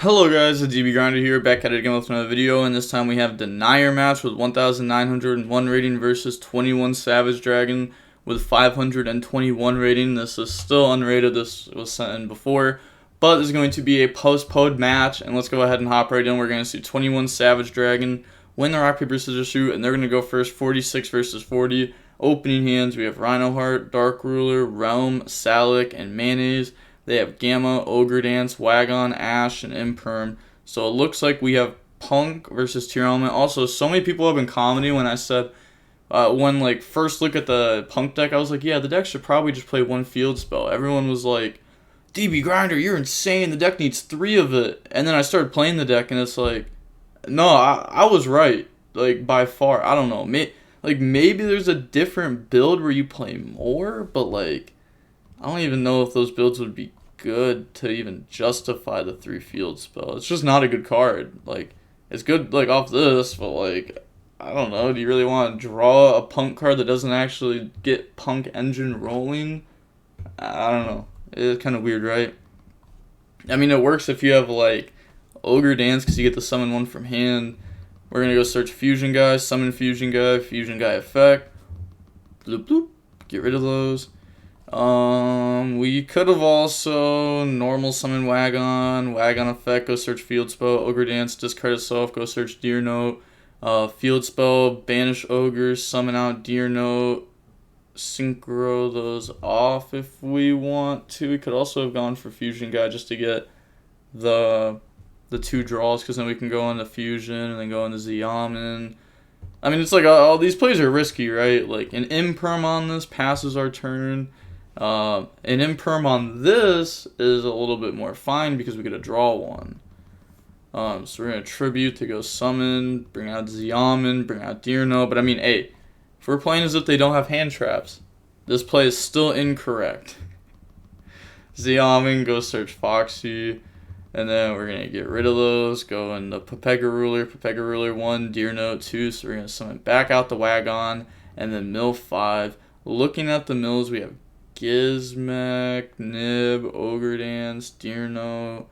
Hello guys, it's DB Grinder here, back at it again with another video, and this time we have Denier match with 1901 rating versus 21 Savage Dragon with 521 rating. This is still unrated, this was sent in before, but this is going to be a post-POTE match, and let's go ahead and hop right in. We're going to see 21 Savage Dragon win the rock, paper, scissors, shoot, and they're going to go first, 46 versus 40. Opening hands, we have Rhino Heart, Dark Ruler, Realm, Salic, and Mayonnaise. They have Gamma, Ogre Dance, Wagon, Ash, and Imperm. So it looks like we have Punk versus Tearlament. Also, so many people have been commenting when I said, when first look at the Punk deck, I was like, yeah, the deck should probably just play one field spell. Everyone was like, DB Grinder, you're insane. The deck needs 3 of it. And then I started playing the deck, and it's like, no, I was right. Like, by far. I don't know. Maybe there's a different build where you play more, but, I don't even know if those builds would be good to even justify the 3 field spell. It's just not a good card. It's good, off this, but, I don't know. Do you really want to draw a Punk card that doesn't actually get Punk engine rolling? I don't know. It's kind of weird, right? I mean, it works if you have, Ogre Dance because you get to summon one from hand. We're going to go search Fusion Guy, summon Fusion Guy effect. Bloop, bloop. Get rid of those. We could have also normal summon Wagon effect, go search field spell, Ogre Dance, discard itself, go search Deer Note, field spell, banish Ogre, summon out Deer Note, synchro those off if we want to. We could also have gone for Fusion Guy just to get the 2 draws, because then we can go into Fusion and then go into Xiamen. I mean, it's all these plays are risky, right? An Imperm on this passes our turn. An Imperm on this is a little bit more fine because we get to draw one. So we're going to Tribute to go summon, bring out Xiamen, bring out Deer Note. But I mean, hey, if we're playing as if they don't have hand traps, this play is still incorrect. Xiamen, go search Foxy. And then we're going to get rid of those, go into Pepega Ruler 1, Deer Note 2, so we're going to summon back out the Wagon, and then mill 5. Looking at the mills, we have Gizmek, Nib, Ogre Dance, Deer Note.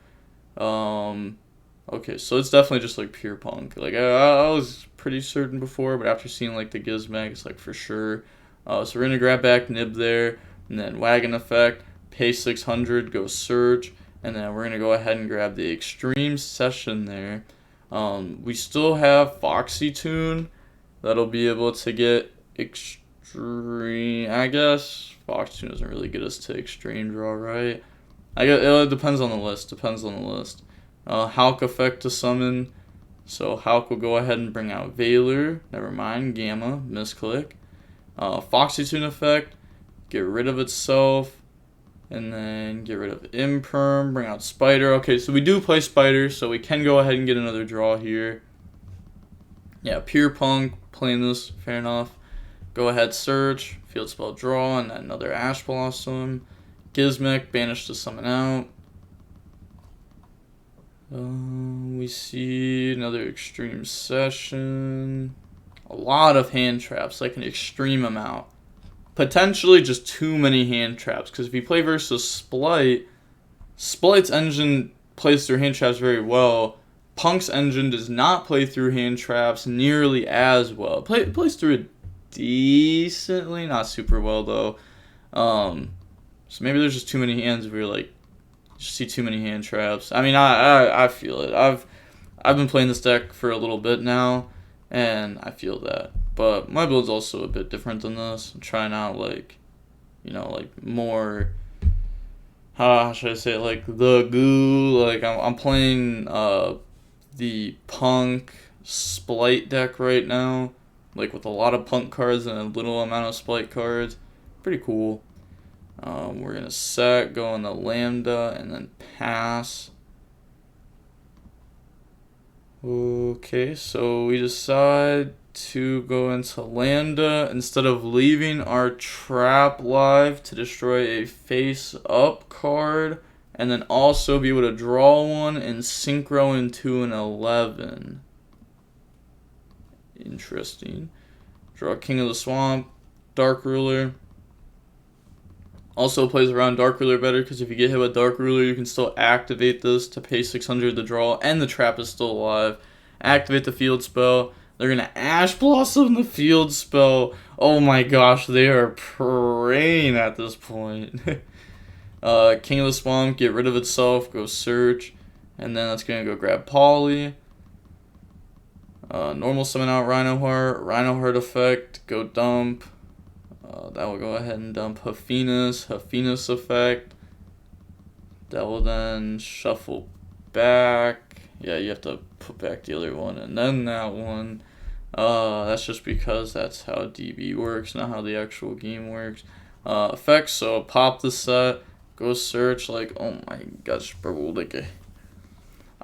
Okay, so it's definitely just pure Punk. I was pretty certain before, but after seeing the Gizmek, it's for sure. So we're going to grab back Nib there, and then Wagon effect, pay 600, go search. And then we're going to go ahead and grab the Extreme Session there. We still have Foxy Tune. That'll be able to get Extreme. I guess Foxy Tune doesn't really get us to Extreme Draw, right? I guess it depends on the list. Hulk effect to summon. So Hulk will go ahead and bring out Valor. Never mind. Gamma. Misclick. Foxy Tune effect. Get rid of itself. And then get rid of Imperm, bring out Spider. Okay, so we do play Spider, so we can go ahead and get another draw here. Yeah, pure Punk, playing this, fair enough. Go ahead, search, field spell draw, and then another Ash Blossom. Gizmek, banish to summon out. We see another Extreme Session. A lot of hand traps, an extreme amount. Potentially just too many hand traps, because if you play versus Splite's engine plays through hand traps very well. Punk's engine does not play through hand traps nearly as well. It plays through it decently, not super well though. So maybe there's just too many hands where you just see too many hand traps. I mean, I feel it. I've been playing this deck for a little bit now, and I feel that. But my build's also a bit different than this. I'm trying out, more, how should I say it, the goo. I'm playing the Punk Splite deck right now. With a lot of Punk cards and a little amount of Splite cards. Pretty cool. We're going to set, go on the Lambda, and then pass. Okay, so we decide to go into Lambda instead of leaving our trap live to destroy a face-up card, and then also be able to draw one and synchro into an 11. Interesting. Draw King of the Swamp, Dark Ruler. Also plays around Dark Ruler better because if you get hit with Dark Ruler, you can still activate this to pay 600 to draw, and the trap is still alive. Activate the field spell. They're going to Ash Blossom the field spell. Oh my gosh, they are praying at this point. King of the Swamp, get rid of itself, go search, and then that's going to go grab Polly. Normal summon out Rhino Heart effect, go dump. That will go ahead and dump Hafenus effect. That will then shuffle back. Yeah, you have to put back the other one and then that one. That's just because that's how DB works, not how the actual game works. Effects, so pop the set, go search, like, oh my gosh, bro, like,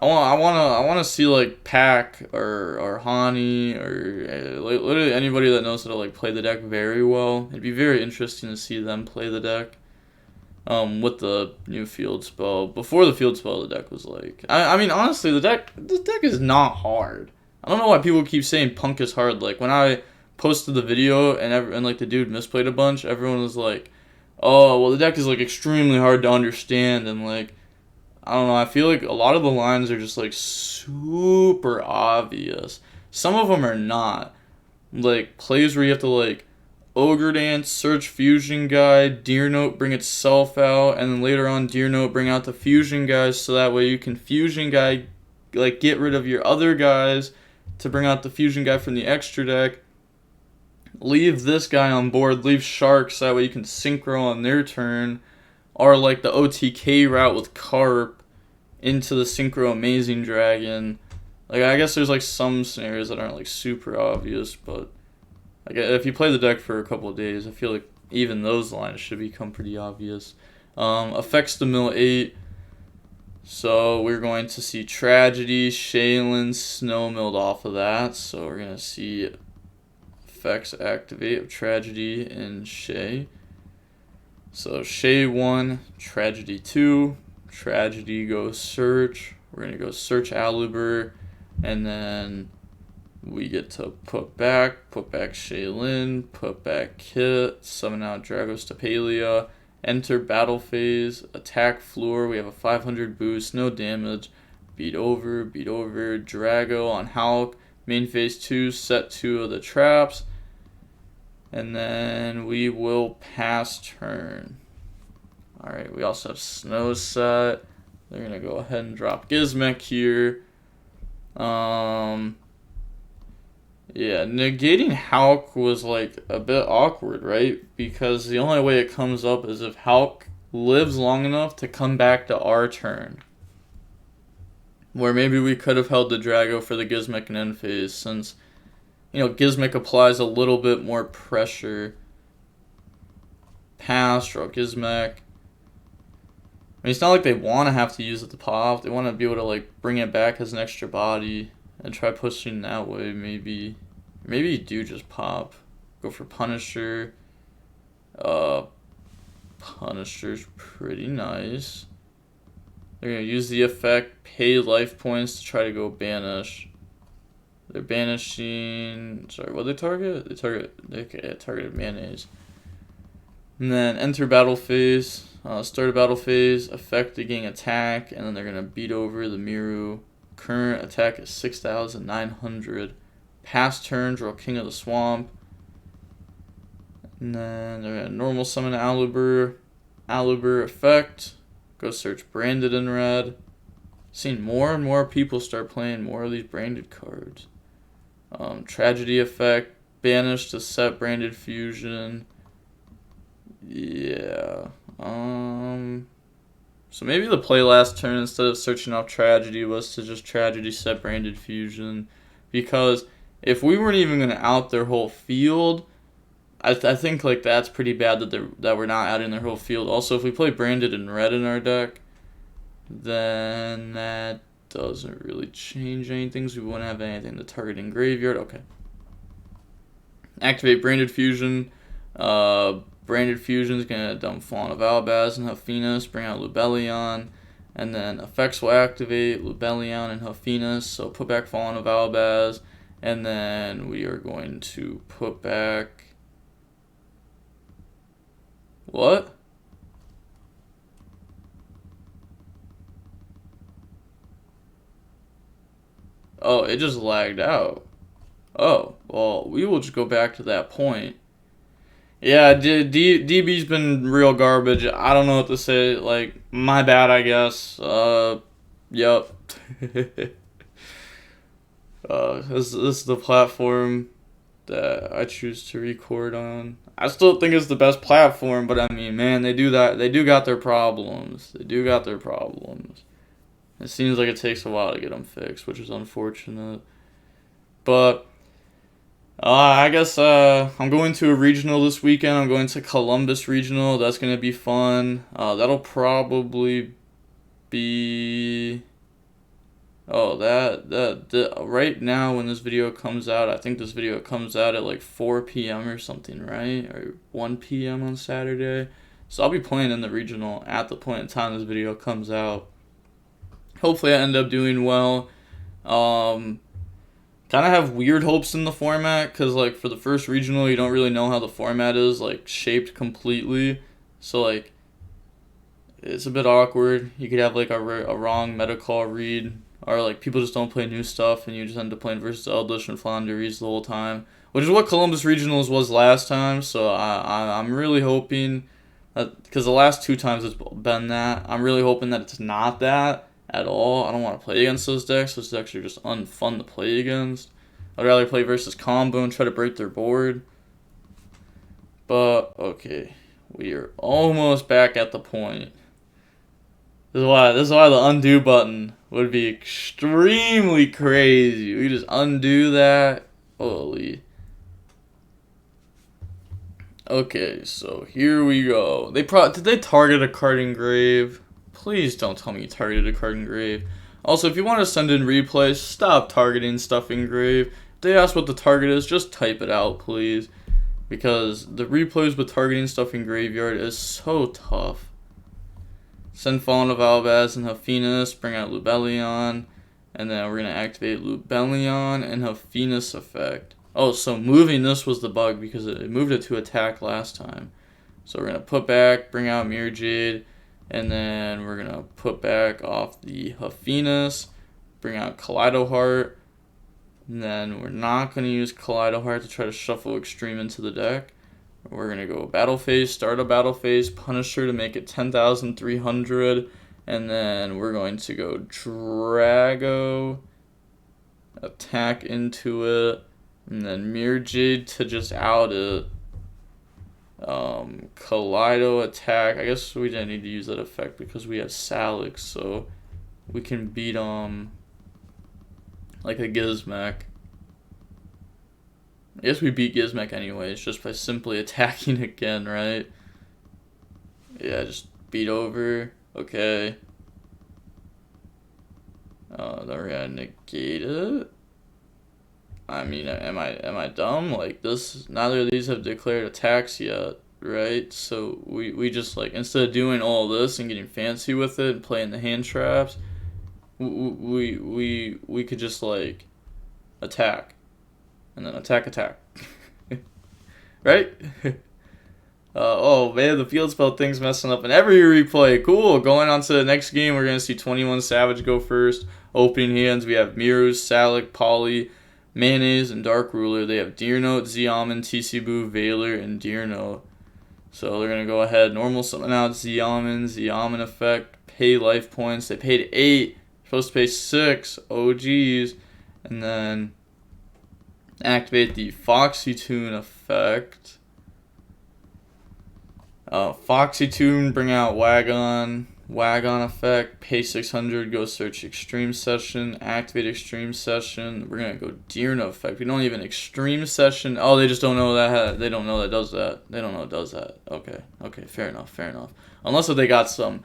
I wanna see like Pack or Hani or literally anybody that knows how to like play the deck very well. It'd be very interesting to see them play the deck. With the new field spell. Before the field spell, the deck was like, I mean honestly, this deck is not hard. I don't know why people keep saying Punk is hard. Like when I posted the video and like the dude misplayed a bunch, everyone was like, oh well, the deck is like extremely hard to understand and like. I don't know, I feel like a lot of the lines are just like super obvious. Some of them are not. Like plays where you have to like Ogre Dance, search Fusion Guide, Deer Note bring itself out, and then later on Deer Note bring out the Fusion Guys so that way you can Fusion Guide, like get rid of your other guys to bring out the Fusion Guy from the extra deck. Leave this guy on board, leave Sharks so that way you can synchro on their turn. Or like the OTK route with Carp into the Synchro Amazing Dragon. Like I guess there's like some scenarios that aren't like super obvious, but like if you play the deck for a couple of days, I feel like even those lines should become pretty obvious. Affects the mill 8. So we're going to see Tragedy, Shaylin, Snow milled off of that. So we're gonna see effects activate of Tragedy and Shay. So Shay 1, Tragedy 2, Tragedy goes search. We're going to go search Aluber, and then we get to put back Shaylin, put back Kit, summon out Dragos Tapalia, enter battle phase, attack floor. We have a 500 boost, no damage, beat over, Drago on Hulk, main phase 2, set 2 of the traps. And then we will pass turn. Alright, we also have Snow set. They're going to go ahead and drop Gizmek here. Yeah, negating Hulk was like a bit awkward, right? Because the only way it comes up is if Hulk lives long enough to come back to our turn. Where maybe we could have held the Drago for the Gizmek and end phase since... You know, Gizmek applies a little bit more pressure. Pass, draw Gizmek. I mean, it's not like they want to have to use it to pop. They want to be able to, like, bring it back as an extra body and try pushing that way, maybe. Maybe you do just pop. Go for Punisher. Punisher's pretty nice. They're going to use the effect, pay life points to try to go banish. They're banishing... Sorry, what did they target? They targeted Mayonnaise. And then enter battle phase. Start a battle phase. Effect again attack. And then they're going to beat over the Miru. Current attack is 6,900. Pass turn, draw King of the Swamp. And then they're going to normal summon Aluber. Aluber effect. Go search Branded in red. Seeing more and more people start playing more of these branded cards. Tragedy effect, banish to set branded fusion. Yeah. So maybe the play last turn instead of searching off Tragedy was to just Tragedy set branded fusion, because if we weren't even gonna out their whole field, I think like that's pretty bad that we're not adding their whole field. Also, if we play branded in red in our deck, then that doesn't really change anything, so we wouldn't have anything to target in graveyard. Okay. Activate Branded Fusion. Branded Fusion is going to dump Fawn of Albaz and Hafenus, bring out Lubellion, and then effects will activate Lubellion and Hafenus, so put back Fawn of Albaz, and then we are going to put back... What? Oh, it just lagged out. Oh, well, we will just go back to that point. Yeah, DB's been real garbage. I don't know what to say. Like, my bad, I guess. Yep. This is the platform that I choose to record on. I still think it's the best platform, but I mean, man, they do that. They do got their problems. They do got their problems. It seems like it takes a while to get them fixed, which is unfortunate. But I guess I'm going to a regional this weekend. I'm going to Columbus Regional. That's gonna be fun. That'll probably be. Oh, right now when this video comes out, I think this video comes out at like 4 p.m. or something, right? Or 1 p.m. on Saturday. So I'll be playing in the regional at the point in time this video comes out. Hopefully I end up doing well. Kind of have weird hopes in the format because like for the first regional, you don't really know how the format is like shaped completely. So like it's a bit awkward. You could have like a wrong meta call read. Or, like, people just don't play new stuff, and you just end up playing versus Eldritch and Flanders the whole time. Which is what Columbus Regionals was last time, so I'm really hoping that... Because the last 2 times it's been that. I'm really hoping that it's not that at all. I don't want to play against those decks. Those decks are just unfun to play against. I'd rather play versus Combo and try to break their board. But, okay. We are almost back at the point. This is why the undo button would be extremely crazy. We just undo that. Holy. Okay, so here we go. Did they target a card engrave? Please don't tell me you targeted a card engrave. Also, if you want to send in replays, stop targeting stuff engrave. If they ask what the target is, just type it out, please. Because the replays with targeting stuff in graveyard is so tough. Send Fallen of Albaz and Hafinus, bring out Lubellion, and then we're going to activate Lubellion and Hafinus effect. Oh, so moving this was the bug because it moved it to attack last time. So we're going to put back, bring out Mirror Jade, and then we're going to put back off the Hafinus, bring out Kaleido Heart, and then we're not going to use Kaleido Heart to try to shuffle Extreme into the deck. We're going to go battle phase, start a battle phase, Punisher to make it 10,300, and then we're going to go Drago, attack into it, and then Mirror Jade to just out it. Kaleido attack. I guess we didn't need to use that effect because we have Salix, so we can beat like a Gizmek. I guess we beat Gizmek anyways, just by simply attacking again, right? Yeah, just beat over. Okay. Then we're gonna negate it. I mean, am I dumb? Like this, neither of these have declared attacks yet, right? So we just like instead of doing all this and getting fancy with it and playing the hand traps, we could just like attack. And then attack. Right? Oh man, the field spell thing's messing up in every replay. Cool. Going on to the next game, we're going to see 21 Savage go first. Opening hands, we have Mirrors, Salic, Poly, Mayonnaise, and Dark Ruler. They have Deer Note, Zeoman, TC Boo, Veiler, and Deer Note. So they're going to go ahead, normal summon out Zeoman effect, pay life points. They paid 8, supposed to pay 6. Oh geez. And then activate the Foxy Tune effect. Foxy Tune, bring out Wagon effect, pay 600, go search Extreme Session, activate Extreme Session. We're gonna go Deerno effect. We don't even Extreme Session. Oh, they just don't know that. They don't know that does that. They don't know it does that. Okay, fair enough. Unless if they got some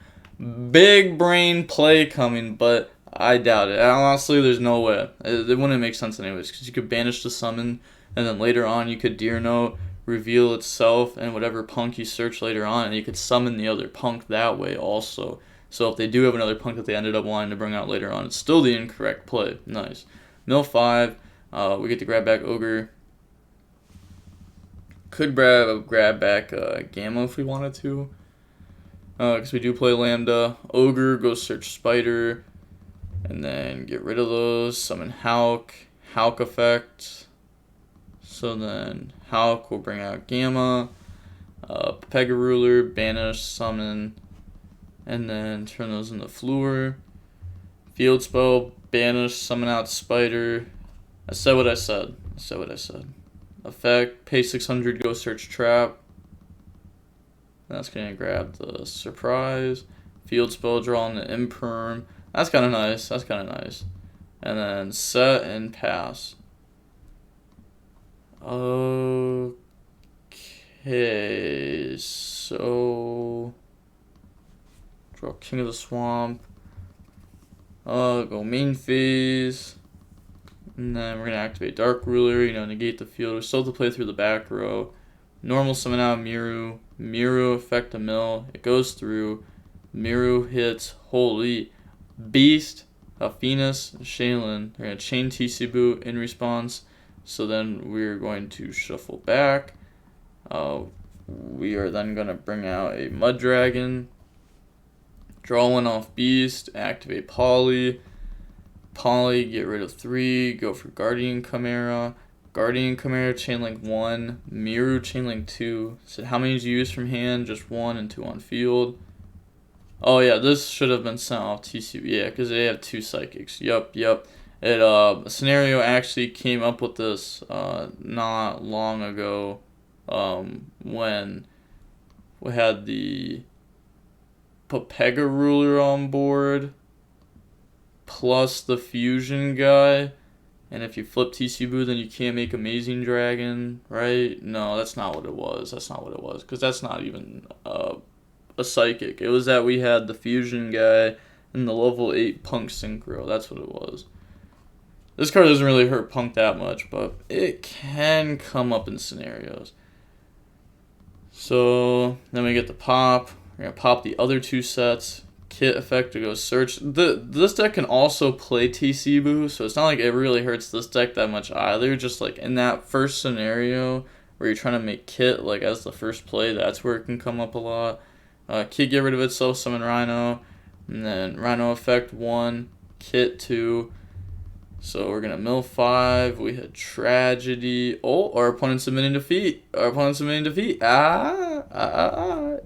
big brain play coming, but I doubt it. Honestly, there's no way. It wouldn't make sense anyways, because you could banish the summon, and then later on you could Deer Note, reveal itself, and whatever punk you search later on, and you could summon the other punk that way also. So if they do have another punk that they ended up wanting to bring out later on, it's still the incorrect play. Nice. Mill 5, we get to grab back Ogre. Could grab back Gamma if we wanted to, because we do play Lambda. Ogre, go search Spider. And then get rid of those. Summon Hulk effect. So then Hulk will bring out Gamma. Pega Ruler, banish, summon, and then turn those into Fluor. Field spell, banish, summon out Spider. I said what I said. Effect, pay 600, go search trap. That's gonna grab the surprise. Field spell, draw on the imperm. That's kind of nice. And then set and pass. Okay, so draw King of the Swamp. Go main phase. And then we're gonna activate Dark Ruler, negate the field. We still have to play through the back row. Normal summon out Miru. Miru effect a mill. It goes through. Miru hits. Holy Beast, Alphenis, Shaylin. They're gonna chain TC Boot in response. So then we're going to shuffle back. We are then gonna bring out a Mud Dragon. Draw one off Beast. Activate Poly. Get rid of 3, go for Guardian Chimera. Guardian Chimera, Chainlink 1, Miru, Chainlink 2. So how many did you use from hand? Just 1 and 2 on field. Oh yeah, this should have been sent off TCB, yeah, because they have 2 Psychics. Yup. A scenario actually came up with this not long ago when we had the Pega Ruler on board. Plus the fusion guy, and if you flip TC Boo, then you can't make Amazing Dragon, right? No, that's not what it was, because that's not even a psychic. It was that we had the fusion guy and the level 8 Punk Synchro, that's what it was. This card doesn't really hurt Punk that much, but it can come up in scenarios. So, then we get the pop. We're going to pop the other 2 sets. Kit effect to go search. This deck can also play TC Boo, so it's not like it really hurts this deck that much either. Just like in that first scenario where you're trying to make Kit like as the first play, that's where it can come up a lot. Kit get rid of itself, summon Rhino, and then Rhino effect 1, Kit 2. So we're gonna mill 5. We had Tragedy. Oh, our opponent's submitting defeat.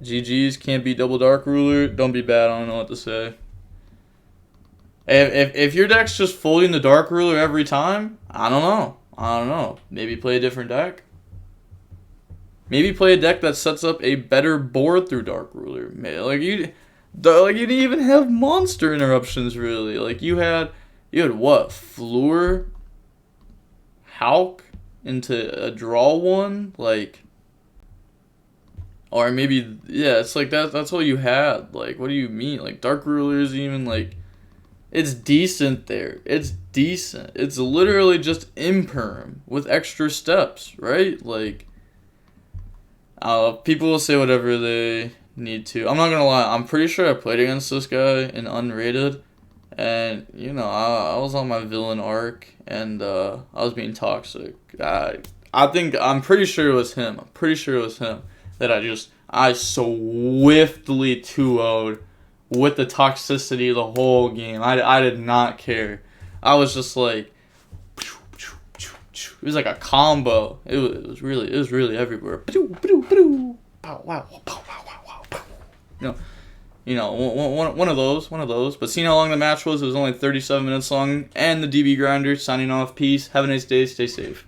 GG's, can't be double Dark Ruler. Don't be bad. I don't know what to say. If your deck's just folding the Dark Ruler every time, I don't know. Maybe play a different deck. Maybe play a deck that sets up a better board through Dark Ruler. You didn't even have monster interruptions really. Like you had what? Fluor, Hulk into a draw one, like, or maybe it's like that's all you had. Like, what do you mean? Like Dark Ruler is even like, it's decent there. It's decent. It's literally just imperm with extra steps, right? Like, people will say whatever they need to. I'm not gonna lie. I'm pretty sure I played against this guy in unrated. And, I was on my villain arc, and I was being toxic. I'm pretty sure it was him. That I swiftly 2-0'd with the toxicity the whole game. I did not care. I was just like, it was like a combo. It was really everywhere. One of those. But seeing how long the match was, it was only 37 minutes long. And the DB Grinder signing off. Peace. Have a nice day. Stay safe.